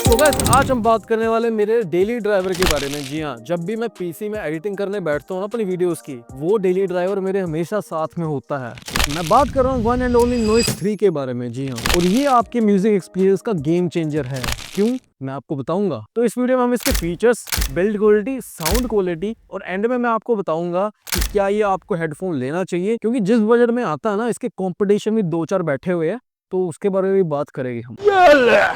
तो गाइस आज हम बात करने वाले मेरे डेली ड्राइवर के बारे में। जी हाँ, जब भी मैं पीसी में एडिटिंग करने बैठता हूँ ना अपनी वीडियोस की, वो डेली ड्राइवर मेरे हमेशा साथ में होता है। मैं बात कर रहा हूँ वन एंड ओनली नॉइस 3 के बारे में। जी हाँ, और ये आपके म्यूजिक एक्सपीरियंस का गेम चेंजर है। क्यों, मैं आपको बताऊंगा। तो इस वीडियो में हम इसके features, build quality, sound quality और एंड में मैं आपको बताऊंगा कि क्या ये आपको हेडफोन लेना चाहिए, क्योंकि जिस बजट में आता है ना, इसके कंपटीशन में 2-4 बैठे हुए हैं, तो उसके बारे में भी बात करेंगे हम।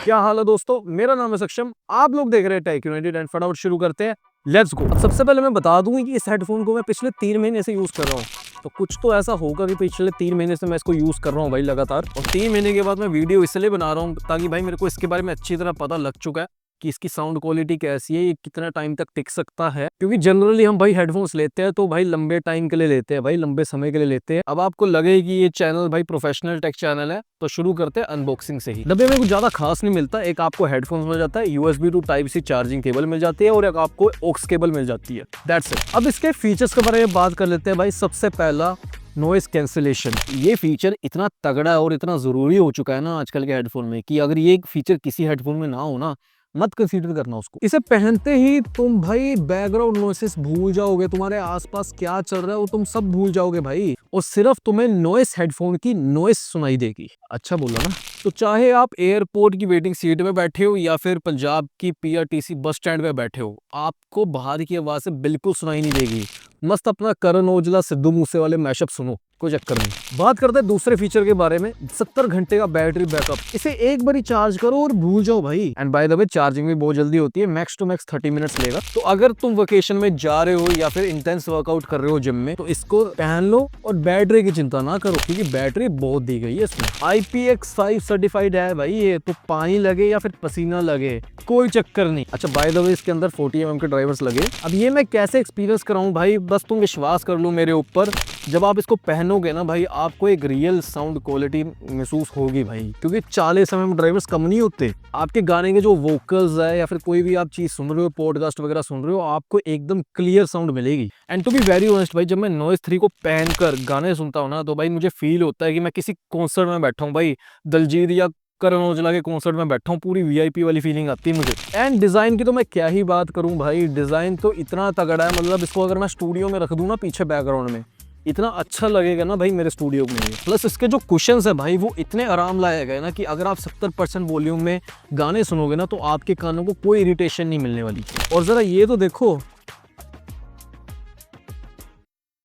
क्या हाल है दोस्तों, मेरा नाम है सक्षम, आप लोग देख रहे हैं टेक यूनाइटेड एंड फटाफट शुरू करते हैं। Let's go. अब सबसे पहले मैं बता दूं कि इस हेडफोन को मैं पिछले 3 महीने से यूज कर रहा हूँ। तो कुछ तो ऐसा होगा कि पिछले 3 महीने से मैं इसको यूज कर रहा हूँ भाई लगातार। और 3 महीने के बाद मैं वीडियो इसलिए बना रहा हूँ ताकि भाई मेरे को इसके बारे में अच्छी तरह पता लग चुका है कि इसकी साउंड क्वालिटी कैसी है, ये कितना टाइम तक टिक सकता है। क्योंकि जनरली हम भाई हेडफोन्स लेते हैं तो भाई लंबे टाइम के लिए लेते हैं, भाई लंबे समय के लिए लेते हैं। अब आपको लगे कि ये चैनल भाई प्रोफेशनल टेक चैनल है, तो शुरू करते हैं अनबॉक्सिंग से ही। डब्बे में कुछ ज्यादा खास नहीं मिलता। एक आपको हेडफोन मिल जाता है, USB to type C charging cable मिल जाती है और एक आपको ऑक्स केबल मिल जाती है। That's it. अब इसके फीचर्स के बारे में बात कर लेते हैं भाई। सबसे पहला, नॉइस कैंसिलेशन। ये फीचर इतना तगड़ा और इतना जरूरी हो चुका है ना आजकल के हेडफोन में कि अगर ये फीचर किसी हेडफोन में ना हो ना, मत कंसीडर करना उसको। इसे पहनते ही तुम भाई बैकग्राउंड नॉइसेस भूल जाओगे, तुम्हारे आसपास क्या चल रहा है वो तुम सब भूल जाओगे भाई, और सिर्फ तुम्हें नॉइस हेडफोन की नॉइस सुनाई देगी। अच्छा बोला ना। तो चाहे आप एयरपोर्ट की वेटिंग सीट में बैठे हो या फिर पंजाब की PRTC बस स्टैंड पे बैठे हो, आपको बाहर की आवाज से बिल्कुल सुनाई नहीं देगी। मस्त अपना करण औजला, सिद्धू मूसेवाले मैशअप सुनो, कोई चक्कर नहीं। बात करते हैं दूसरे फीचर के बारे में, 70 घंटे का बैटरी बैकअप। इसे एक बार चार्ज करो और भूल जाओ भाई। And by the way charging भी बहुत जल्दी होती है, मैक्स टू मैक्स 30 मिनट्स लेगा। तो अगर तुम वेकेशन में जा रहे हो या फिर इंटेंस वर्कआउट कर रहे हो जिम में, तो इसको पहन लो और बैटरी की चिंता ना करो, क्योंकि बैटरी बहुत दी गई है इसमें। IPX5 सर्टिफाइड है भाई ये, तो पानी लगे या फिर पसीना लगे कोई चक्कर नहीं। अच्छा बाय द वे इसके अंदर 40 mm के ड्राइवर्स लगे। अब ये मैं कैसे एक्सपीरियंस कराऊं भाई, बस तुम विश्वास कर लो मेरे ऊपर, जब आप इसको पहनोगे ना भाई, आपको एक रियल साउंड क्वालिटी महसूस होगी भाई। क्योंकि 40 mm ड्राइवर्स कम नहीं होते। आपके गाने के जो वोकल्स है या फिर कोई भी आप चीज सुन रहे हो, पॉडकास्ट वगैरह सुन रहे हो, आपको एकदम क्लियर साउंड मिलेगी। And to be very honest भाई, जब मैं नॉइस 3 को पहनकर गाने सुनता हूँ ना, तो भाई मुझे फील होता है कि मैं किसी कॉन्सर्ट में बैठा हूँ भाई, दलजीत या करण औजला के कॉन्सर्ट में बैठा हूँ। पूरी VIP वाली फीलिंग आती है मुझे। एंड डिजाइन की तो मैं क्या ही बात करूं भाई, डिजाइन तो इतना तगड़ा है, मतलब इसको अगर मैं स्टूडियो में रख दूं ना पीछे बैकग्राउंड में, इतना अच्छा लगेगा ना भाई मेरे स्टूडियो में। प्लस इसके जो कुशन्स है भाई, वो इतने आराम लायक है ना कि अगर आप 70% वॉल्यूम में गाने सुनोगे ना, तो आपके कानों को कोई इरिटेशन नहीं मिलने वाली। और जरा ये तो देखो,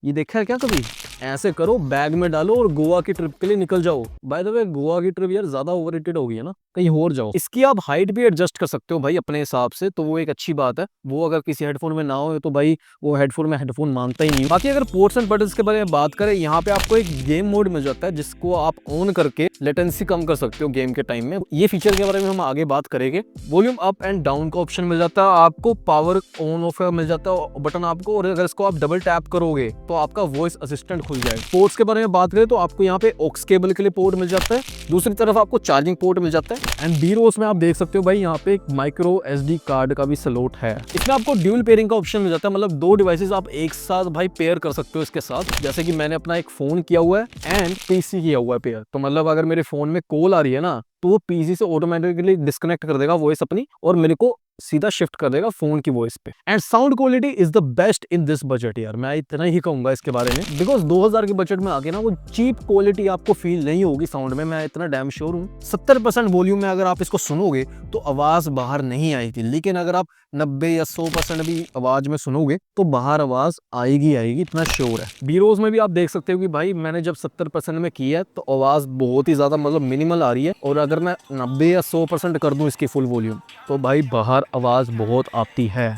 ये देखा है क्या कभी? ऐसे करो, बैग में डालो और गोवा की ट्रिप के लिए निकल जाओ। बाय द वे गोवा की ट्रिप यार ज्यादा ओवररेटेड हो गई है ना, कहीं और जाओ। इसकी आप हाइट भी एडजस्ट कर सकते हो भाई अपने हिसाब से, तो वो एक अच्छी बात है। वो अगर किसी हेडफोन में ना हो तो भाई वो हेडफोन में हेडफोन मानता ही नहीं। बाकी अगर पोर्ट्स एंड बटन्स के बारे में बात करें, यहाँ पे आपको एक गेम मोड मिल जाता है जिसको आप ऑन करके लेटेंसी कम कर सकते हो गेम के टाइम में। ये फीचर के बारे में हम आगे बात करेंगे। वॉल्यूम अप एंड डाउन का ऑप्शन मिल जाता है आपको, पावर ऑन ऑफ का मिल जाता है बटन आपको, और अगर इसको आप डबल टैप करोगे तो आपका वॉइस असिस्टेंट खुल जाएगा। पोर्ट्स के बारे में बात करें तो आपको यहाँ पे ऑक्स केबल के लिए पोर्ट मिल जाता है, दूसरी तरफ आपको चार्जिंग पोर्ट मिल जाता है। एंड B-Rolls में आप देख सकते हो भाई, यहाँ पे एक माइक्रो SD कार्ड का भी स्लॉट है। इसमें आपको ड्यूल पेयरिंग का ऑप्शन मिल जाता है, मतलब 2 डिवाइसेस आप एक साथ भाई पेयर कर सकते हो इसके साथ। जैसे कि मैंने अपना एक फोन किया हुआ है एंड PC किया हुआ है पेयर, तो मतलब अगर मेरे फोन में कॉल आ रही है ना, तो वो PC से ऑटोमेटिकली डिस्कनेक्ट कर देगा वॉइस अपनी, और मेरे को सीधा शिफ्ट कर देगा फोन की वॉइस पे। And sound quality is the best in this budget यार, मैं इतना ही कहूंगा इसके बारे में, बिकॉज 2000 के बजट में आके ना वो चीप क्वालिटी आपको फील नहीं होगी साउंड में, मैं इतना डैम श्योर हूँ। 70% वॉल्यूम में अगर आप इसको सुनोगे तो आवाज बाहर नहीं आएगी, लेकिन अगर आप 90 या 100% भी आवाज में सुनोगे तो बाहर आवाज आएगी, इतना श्योर है। B-Rolls में भी आप देख सकते हो कि भाई मैंने जब 70% में किया तो आवाज बहुत ही ज्यादा मतलब मिनिमल आ रही है, और अगर मैं 90 या 100% कर दूं इसकी फुल वॉल्यूम, तो भाई बाहर आवाज बहुत आती है।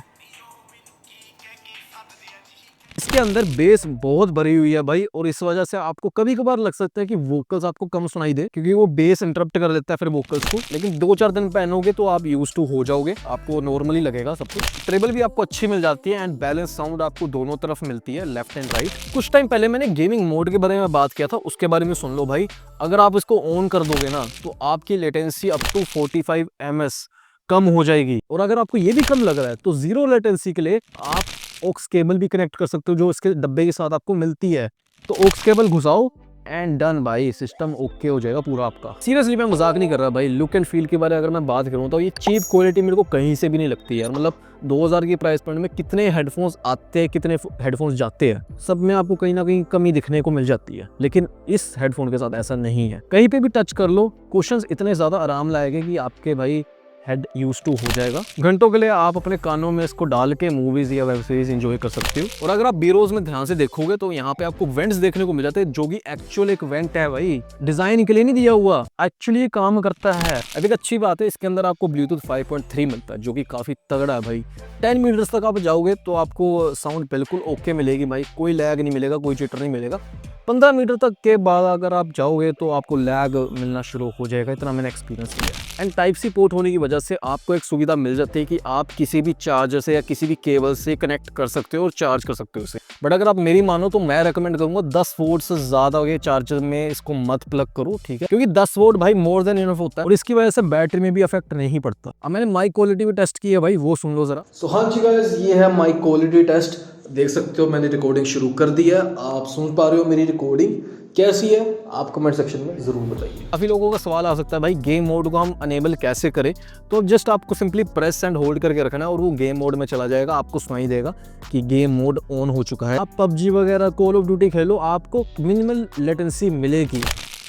इसके अंदर बेस बहुत भरी हुई है भाई, और इस वजह से आपको कभी कभार लग सकता है कि वोकल्स आपको कम सुनाई दे, क्योंकि वो बेस इंटरप्ट कर देता है फिर वोकल्स को। लेकिन 2-4 दिन पहनोगे तो आप यूज टू हो जाओगे, आपको नॉर्मली लगेगा सब कुछ। ट्रेबल भी आपको अच्छी मिल जाती है एंड बैलेंस साउंड आपको दोनों तरफ मिलती है, लेफ्ट एंड राइट। कुछ टाइम पहले मैंने गेमिंग मोड के बारे में बात किया था, उसके बारे में सुन लो भाई। अगर आप इसको ऑन कर दोगे ना, तो आपकी लेटेंसी अप टू 45 ms कम हो जाएगी। और अगर आपको ये भी कम लग रहा है तो 0 लेटेंसी के लिए आप ऑक्स केबल भी कनेक्ट कर सकते हो, जो इसके डब्बे के साथ आपको मिलती है। तो ऑक्स केबल घुसाओ एंड डन भाई, सिस्टम ओके हो जाएगा पूरा आपका। सीरियसली मैं मजाक नहीं कर रहा भाई, लुक एंड फील के बारे में अगर मैं बात करूँ तो ये चीप क्वालिटी मेरे को कहीं से भी नहीं लगती है यार। मतलब 2000 की प्राइस पॉइंट में कितने हेडफोन्स आते हैं, कितने हेडफोन्स जाते हैं, सब में आपको कहीं ना कहीं कमी दिखने को मिल जाती है, लेकिन इस हेडफोन के साथ ऐसा नहीं है। कहीं पे भी टच कर लो, कुशंस इतने ज्यादा आराम लाएंगे कि आपके भाई हेड यूज टू हो जाएगा। घंटों के लिए आप अपने कानों में इसको डाल के मूवीज या वेब सीरीज एंजॉय कर सकते हो। और अगर आप बीरोज में ध्यान से देखोगे तो यहाँ पे आपको वेंट्स देखने को मिल जाते हैं, जो कि एक्चुअल एक वेंट है भाई, डिजाइन के लिए नहीं दिया हुआ, एक्चुअली काम करता है। अब एक अच्छी बात है, इसके अंदर आपको ब्लूटूथ 5.3 मिलता है, जो कि काफी तगड़ा है भाई। 10 मीटर्स तक आप जाओगे तो आपको साउंड बिल्कुल ओके मिलेगी भाई, कोई लैग नहीं मिलेगा, कोई चिटर नहीं मिलेगा। 15 मीटर तक के बाद अगर आप जाओगे तो आपको लैग मिलना शुरू हो जाएगा, इतना मैंने एक्सपीरियंस किया। एंड टाइप सी पोर्ट होने की वजह से आपको एक सुविधा मिल जाती है कि आप किसी भी चार्जर से या किसी भी केबल से कनेक्ट कर सकते हो और चार्ज कर सकते हो उसे। बट अगर आप मेरी मानो तो मैं रेकमेंड करूंगा 10 वोल्ट से ज्यादा ये चार्जर में इसको मत प्लग करो, ठीक है, क्योंकि 10 वोल्ट भाई मोर देन इनफ होता है और इसकी वजह से बैटरी में भी इफेक्ट नहीं पड़ता। अब मैंने माइक क्वालिटी भी टेस्ट की है भाई, वो सुन लो जरा। तो हाँ जी गाइस, ये है माइक क्वालिटी टेस्ट। देख सकते हो मैंने रिकॉर्डिंग शुरू कर दी है, आप सुन पा रहे हो मेरी रिकॉर्डिंग कैसी है, आप कमेंट सेक्शन में जरूर बताइए। काफी लोगों का सवाल आ सकता है भाई गेम मोड को हम अनेबल कैसे करें, तो जस्ट आपको सिंपली प्रेस एंड होल्ड करके रखना है और वो गेम मोड में चला जाएगा, आपको सुनाई देगा कि गेम मोड ऑन हो चुका है। आप पबजी वगैरह कॉल ऑफ ड्यूटी खेलो, आपको मिनिमल लेटेंसी मिलेगी,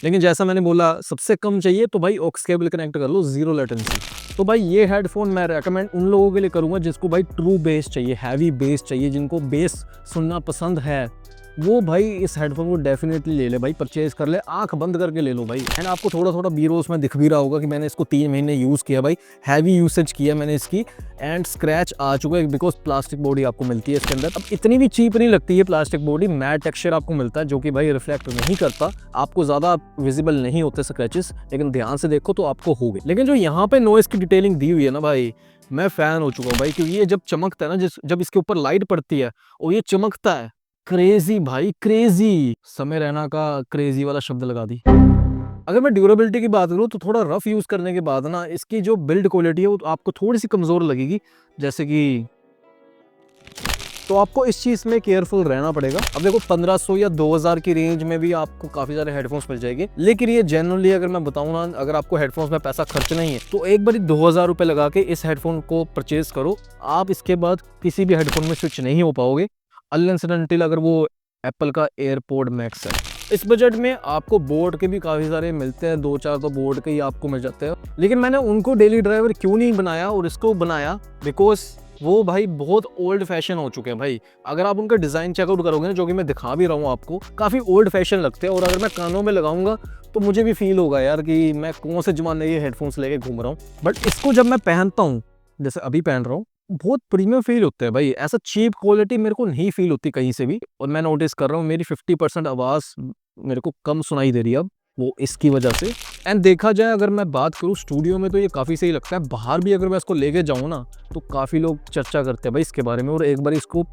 लेकिन जैसा मैंने बोला सबसे कम चाहिए तो भाई ऑक्स केबल कनेक्ट कर लो, जीरो लेटेंसी। तो भाई ये हेडफोन मैं रेकमेंड उन लोगों के लिए करूंगा जिसको भाई ट्रू बेस चाहिए, हैवी बेस चाहिए, जिनको बेस सुनना पसंद है, वो भाई इस हेडफोन को डेफिनेटली ले ले भाई, परचेज कर ले, आंख बंद करके ले लो भाई। एंड आपको थोड़ा थोड़ा बीरोस में दिख भी रहा होगा कि मैंने इसको 3 महीने यूज़ किया भाई, हैवी यूसेज किया मैंने इसकी, एंड स्क्रैच आ चुका है बिकॉज प्लास्टिक बॉडी आपको मिलती है इसके अंदर। अब इतनी भी चीप नहीं लगती है प्लास्टिक बॉडी, मैट टेक्सचर आपको मिलता है जो कि भाई रिफ्लेक्ट नहीं करता, आपको ज़्यादा विजिबल नहीं होते स्क्रैचेस, लेकिन ध्यान से देखो तो आपको हो गए। लेकिन जो यहाँ पे नॉइस की डिटेलिंग दी हुई है ना भाई, मैं फ़ैन हो चुका हूँ भाई, क्योंकि ये जब चमकता है ना, जब इसके ऊपर लाइट पड़ती है और ये चमकता है, क्रेजी भाई क्रेजी। समय रैना का क्रेजी वाला शब्द लगा दी। अगर मैं ड्यूरेबिलिटी की बात करूँ तो थोड़ा रफ यूज करने के बाद ना इसकी जो बिल्ड क्वालिटी है वो आपको थोड़ी सी कमजोर लगेगी, जैसे कि, तो आपको इस चीज़ में केयरफुल रहना पड़ेगा। अब देखो 1500 या 2000 की रेंज में भी आपको काफ़ी सारे हेडफोन्स मिल जाएंगे, लेकिन ये जनरली अगर मैं बताऊँ ना, अगर आपको हेडफोन्स में पैसा खर्च नहीं है तो एक बार 2000 रुपये लगा के इस हेडफोन को परचेज करो। आप इसके बाद किसी भी हेडफोन में स्विच नहीं हो पाओगे अनलेस एंड अनटिल अगर वो एप्पल का एयरपॉड मैक्स है। इस बजट में आपको बोट के भी काफ़ी सारे मिलते हैं, 2-4 तो बोट के ही आपको मिल जाते हैं, लेकिन मैंने उनको डेली ड्राइवर क्यों नहीं बनाया और इसको बनाया, बिकॉज वो भाई बहुत ओल्ड फैशन हो चुके हैं भाई। अगर आप उनका डिज़ाइन चेकआउट करोगे ना, जो कि मैं दिखा भी रहा हूँ आपको, काफ़ी ओल्ड फैशन लगते हैं, और अगर मैं कानों में लगाऊंगा तो मुझे भी फील होगा यार कि मैं कौन से ज़माने ये हेडफोन्स लेके घूम रहा हूँ। बट इसको जब मैं पहनता हूँ, जैसे अभी पहन रहा हूँ, बहुत प्रीमियम फील होता है भाई, ऐसा चीप क्वालिटी मेरे को नहीं फील होती कहीं से भी। और मैं नोटिस कर रहा हूँ मेरी 50% आवाज़ मेरे को कम सुनाई दे रही है अब, वो इसकी वजह से। एंड देखा जाए अगर मैं बात करूँ स्टूडियो में तो ये काफ़ी सही लगता है, बाहर भी अगर मैं इसको लेके जाऊँ ना तो काफ़ी लोग चर्चा करते हैं भाई इसके बारे में, और एक बार इसको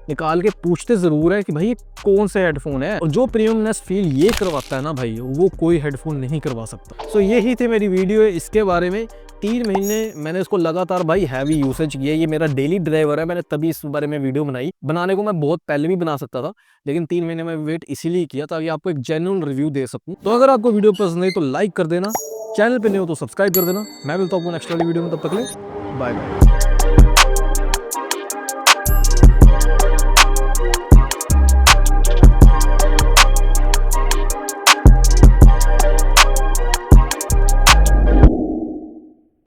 निकाल के पूछते ज़रूर है कि भाई ये कौन सा हेडफोन है, और जो प्रीमियमनेस फील ये करवाता है ना भाई, वो कोई हेडफोन नहीं करवा सकता। सो यही थी मेरी वीडियो इसके बारे में। 3 महीने मैंने इसको लगातार भाई हैवी यूसेज किया, ये मेरा डेली ड्राइवर है, मैंने तभी इस बारे में वीडियो बनाई। बनाने को मैं बहुत पहले भी बना सकता था, लेकिन 3 महीने में वेट इसीलिए किया ताकि आपको एक जेन्युइन रिव्यू दे सकूं। तो अगर आपको वीडियो पसंद आई तो लाइक कर देना, चैनल पे नहीं हो तो सब्सक्राइब कर देना। मैं मिलता हूँ आपको नेक्स्ट वाली वीडियो में, तब तक ले बाय बाय।